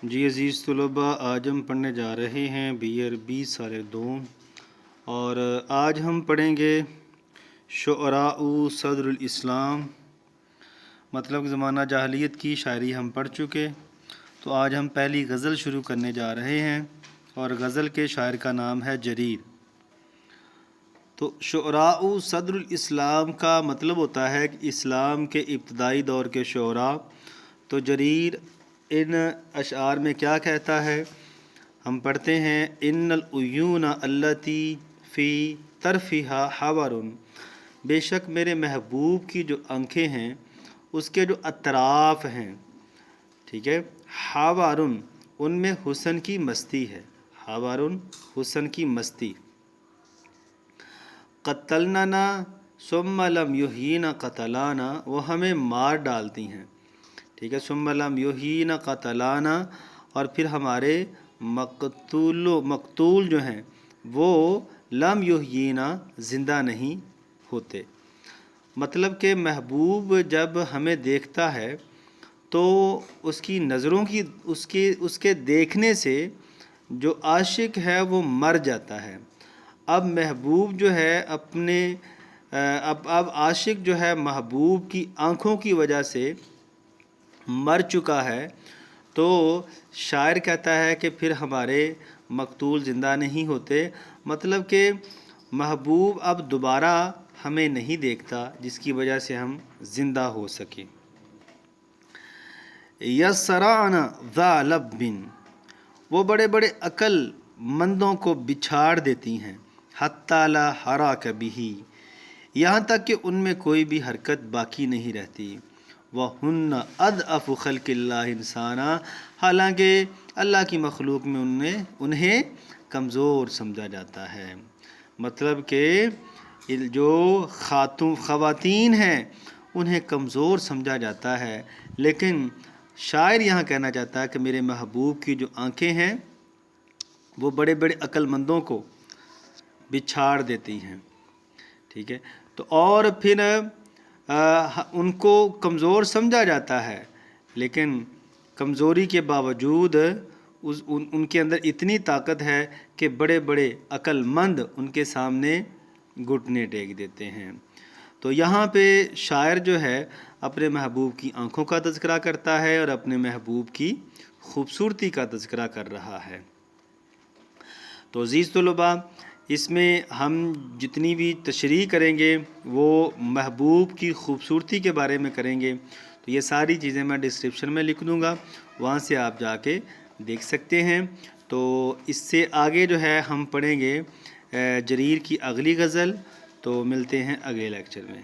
جی عزیز طلباء، آج ہم پڑھنے جا رہے ہیں BRB سال 2 اور آج ہم پڑھیں گے شعراء صدر الاسلام، مطلب زمانہ جاہلیت کی شاعری ہم پڑھ چکے، تو آج ہم پہلی غزل شروع کرنے جا رہے ہیں اور غزل کے شاعر کا نام ہے جریر۔ تو شعراء صدر الاسلام کا مطلب ہوتا ہے کہ اسلام کے ابتدائی دور کے شعراء۔ تو جریر ان اشعار میں کیا کہتا ہے، ہم پڑھتے ہیں: ان العیون التی فی طرفہا حور، بے شک میرے محبوب کی جو آنکھیں ہیں اس کے جو اطراف ہیں، ٹھیک ہے، حور، ان میں حسن کی مستی ہے، حور حسن کی مستی۔ قتلننا ثم لم یحیینا قتلانا، وہ ہمیں مار ڈالتی ہیں، ٹھیک ہے، ثم لم یحیینا قتلانا، اور پھر ہمارے مقتول جو ہیں وہ لم یحیینا زندہ نہیں ہوتے۔ مطلب کہ محبوب جب ہمیں دیکھتا ہے تو اس کی نظروں کی اس کے دیکھنے سے جو عاشق ہے وہ مر جاتا ہے۔ اب محبوب جو ہے اب عاشق جو ہے محبوب کی آنکھوں کی وجہ سے مر چکا ہے، تو شاعر کہتا ہے کہ پھر ہمارے مقتول زندہ نہیں ہوتے، مطلب کہ محبوب اب دوبارہ ہمیں نہیں دیکھتا جس کی وجہ سے ہم زندہ ہو سکیں۔ یسرعن ذا لب، وہ بڑے بڑے عقل مندوں کو بچھاڑ دیتی ہیں، حتی لا حراک بہ، یہاں تک کہ ان میں کوئی بھی حرکت باقی نہیں رہتی۔ وَهُنَّ أَضْعَفُ خَلْقِ اللَّهِ إِنسَانًا، حالانکہ اللہ کی مخلوق میں انہیں کمزور سمجھا جاتا ہے۔ مطلب کہ جو خواتین ہیں انہیں کمزور سمجھا جاتا ہے، لیکن شاعر یہاں کہنا چاہتا ہے کہ میرے محبوب کی جو آنکھیں ہیں وہ بڑے بڑے عقل مندوں کو بچھاڑ دیتی ہیں، ٹھیک ہے، تو اور پھر ان کو کمزور سمجھا جاتا ہے، لیکن کمزوری کے باوجود ان کے اندر اتنی طاقت ہے کہ بڑے بڑے عقل مند ان کے سامنے گھٹنے ٹیک دیتے ہیں۔ تو یہاں پہ شاعر جو ہے اپنے محبوب کی آنکھوں کا تذکرہ کرتا ہے اور اپنے محبوب کی خوبصورتی کا تذکرہ کر رہا ہے۔ تو عزیز طلباء، اس میں ہم جتنی بھی تشریح کریں گے وہ محبوب کی خوبصورتی کے بارے میں کریں گے، تو یہ ساری چیزیں میں ڈسکرپشن میں لکھ دوں گا، وہاں سے آپ جا کے دیکھ سکتے ہیں۔ تو اس سے آگے جو ہے ہم پڑھیں گے جریر کی اگلی غزل، تو ملتے ہیں اگلے لیکچر میں۔